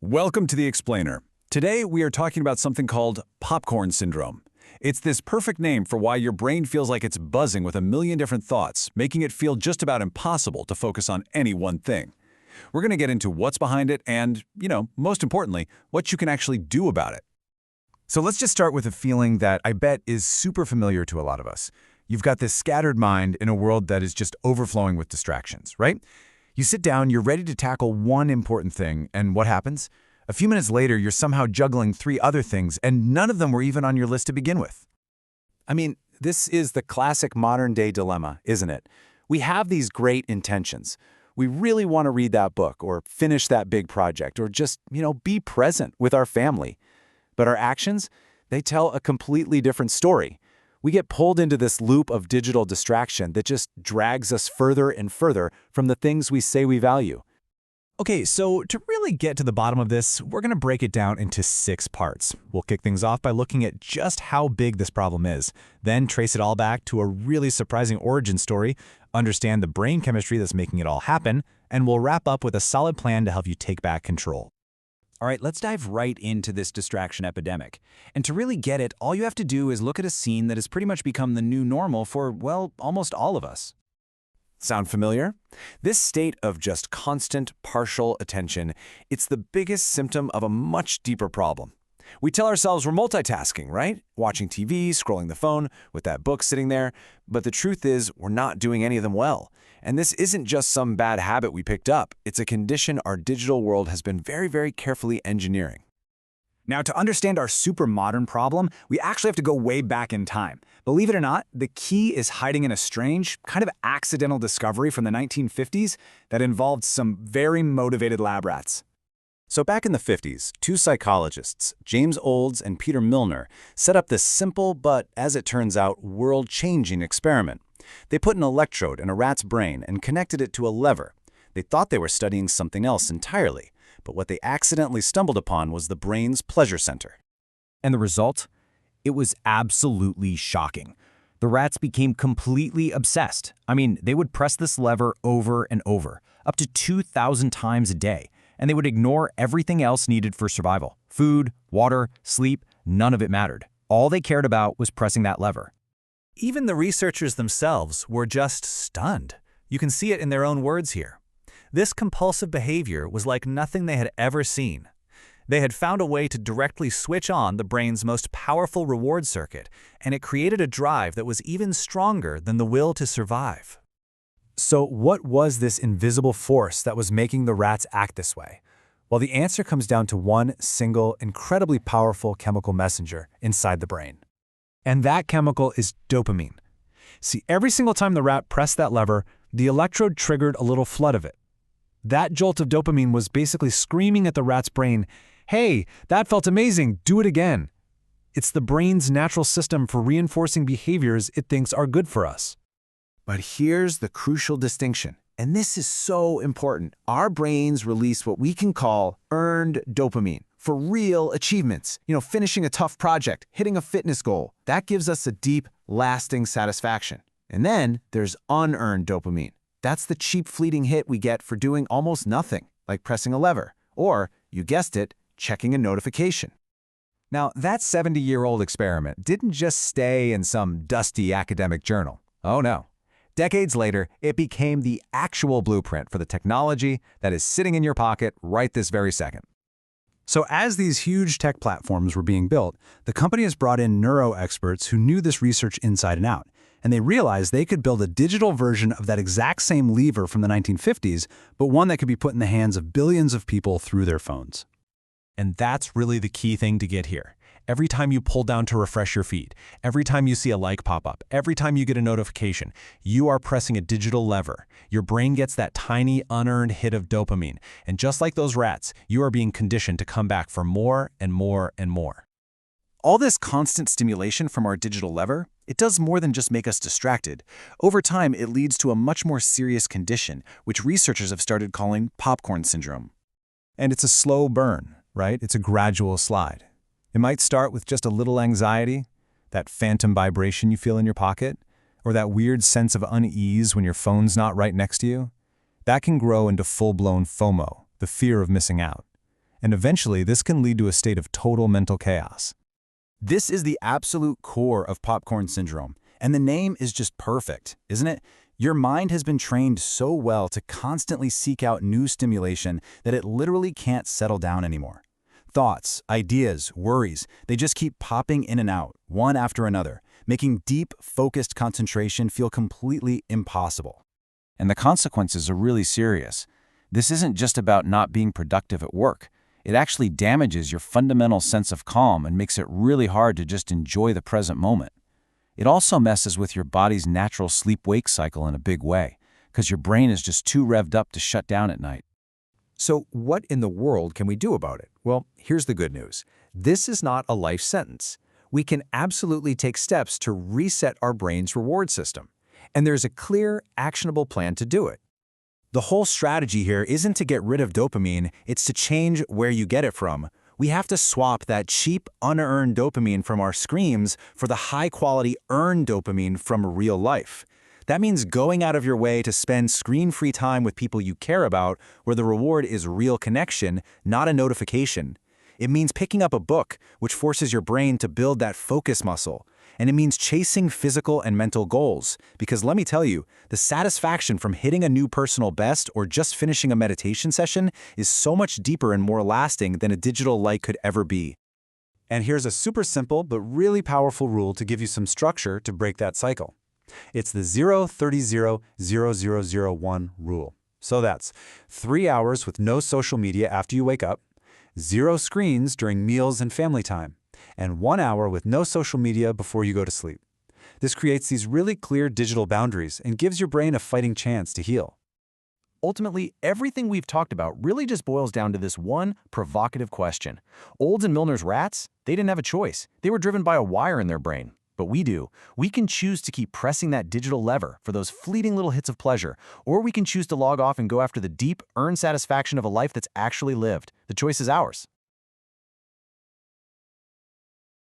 Welcome to The Explainer. Today we are talking about something called popcorn syndrome. It's this perfect name for why your brain feels like it's buzzing with a million different thoughts, making it feel just about impossible to focus on any one thing. We're going to get into what's behind it and, most importantly, what you can actually do about it. So let's just start with a feeling that I bet is super familiar to a lot of us. You've got this scattered mind in a world that is just overflowing with distractions, right? You sit down, you're ready to tackle one important thing, and what happens? A few minutes later, you're somehow juggling three other things, and none of them were even on your list to begin with. I mean, this is the classic modern-day dilemma, isn't it? We have these great intentions. We really want to read that book or finish that big project or just, be present with our family. But our actions, they tell a completely different story. We get pulled into this loop of digital distraction that just drags us further and further from the things we say we value. Okay, so to really get to the bottom of this, we're going to break it down into 6 parts. We'll kick things off by looking at just how big this problem is, then trace it all back to a really surprising origin story, understand the brain chemistry that's making it all happen, and we'll wrap up with a solid plan to help you take back control. All right, let's dive right into this distraction epidemic. And to really get it, all you have to do is look at a scene that has pretty much become the new normal for, well, almost all of us. Sound familiar? This state of just constant, partial attention, it's the biggest symptom of a much deeper problem. We tell ourselves we're multitasking, right? Watching TV, scrolling the phone, with that book sitting there. But the truth is, we're not doing any of them well. And this isn't just some bad habit we picked up. It's a condition our digital world has been very, very carefully engineering. Now, to understand our super modern problem, we actually have to go way back in time. Believe it or not, the key is hiding in a strange, kind of accidental discovery from the 1950s that involved some very motivated lab rats. So back in the 50s, 2 psychologists, James Olds and Peter Milner, set up this simple but, as it turns out, world-changing experiment. They put an electrode in a rat's brain and connected it to a lever. They thought they were studying something else entirely, but what they accidentally stumbled upon was the brain's pleasure center. And the result? It was absolutely shocking. The rats became completely obsessed. I mean, they would press this lever over and over, up to 2,000 times a day, and they would ignore everything else needed for survival. Food, water, sleep, none of it mattered. All they cared about was pressing that lever. Even the researchers themselves were just stunned. You can see it in their own words here. This compulsive behavior was like nothing they had ever seen. They had found a way to directly switch on the brain's most powerful reward circuit, and it created a drive that was even stronger than the will to survive. So what was this invisible force that was making the rats act this way? Well, the answer comes down to one single, incredibly powerful chemical messenger inside the brain. And that chemical is dopamine. See, every single time the rat pressed that lever, the electrode triggered a little flood of it. That jolt of dopamine was basically screaming at the rat's brain, "Hey, that felt amazing, do it again." It's the brain's natural system for reinforcing behaviors it thinks are good for us. But here's the crucial distinction, and this is so important. Our brains release what we can call earned dopamine for real achievements. Finishing a tough project, hitting a fitness goal. That gives us a deep, lasting satisfaction. And then there's unearned dopamine. That's the cheap, fleeting hit we get for doing almost nothing, like pressing a lever, or, you guessed it, checking a notification. Now, that 70-year-old experiment didn't just stay in some dusty academic journal. Oh no. Decades later, it became the actual blueprint for the technology that is sitting in your pocket right this very second. So as these huge tech platforms were being built, the company has brought in neuro experts who knew this research inside and out. And they realized they could build a digital version of that exact same lever from the 1950s, but one that could be put in the hands of billions of people through their phones. And that's really the key thing to get here. Every time you pull down to refresh your feed, every time you see a like pop up, every time you get a notification, you are pressing a digital lever. Your brain gets that tiny, unearned hit of dopamine. And just like those rats, you are being conditioned to come back for more and more and more. All this constant stimulation from our digital lever, it does more than just make us distracted. Over time, it leads to a much more serious condition, which researchers have started calling popcorn syndrome. And it's a slow burn, right? It's a gradual slide. It might start with just a little anxiety, that phantom vibration you feel in your pocket, or that weird sense of unease when your phone's not right next to you. That can grow into full-blown FOMO, the fear of missing out. And eventually, this can lead to a state of total mental chaos. This is the absolute core of popcorn syndrome, and the name is just perfect, isn't it? Your mind has been trained so well to constantly seek out new stimulation that it literally can't settle down anymore. Thoughts, ideas, worries, they just keep popping in and out, one after another, making deep, focused concentration feel completely impossible. And the consequences are really serious. This isn't just about not being productive at work. It actually damages your fundamental sense of calm and makes it really hard to just enjoy the present moment. It also messes with your body's natural sleep-wake cycle in a big way, because your brain is just too revved up to shut down at night. So what in the world can we do about it? Well, here's the good news. This is not a life sentence. We can absolutely take steps to reset our brain's reward system. And there's a clear, actionable plan to do it. The whole strategy here isn't to get rid of dopamine, it's to change where you get it from. We have to swap that cheap, unearned dopamine from our screens for the high-quality, earned dopamine from real life. That means going out of your way to spend screen-free time with people you care about, where the reward is real connection, not a notification. It means picking up a book, which forces your brain to build that focus muscle. And it means chasing physical and mental goals, because let me tell you, the satisfaction from hitting a new personal best or just finishing a meditation session is so much deeper and more lasting than a digital like could ever be. And here's a super simple but really powerful rule to give you some structure to break that cycle. It's the 0-30-0-0-0-1 rule. So that's 3 hours with no social media after you wake up, 0 screens during meals and family time, and 1 hour with no social media before you go to sleep. This creates these really clear digital boundaries and gives your brain a fighting chance to heal. Ultimately, everything we've talked about really just boils down to this one provocative question. Olds and Milner's rats, they didn't have a choice. They were driven by a wire in their brain. But we do. We can choose to keep pressing that digital lever for those fleeting little hits of pleasure, or we can choose to log off and go after the deep, earned satisfaction of a life that's actually lived. The choice is ours.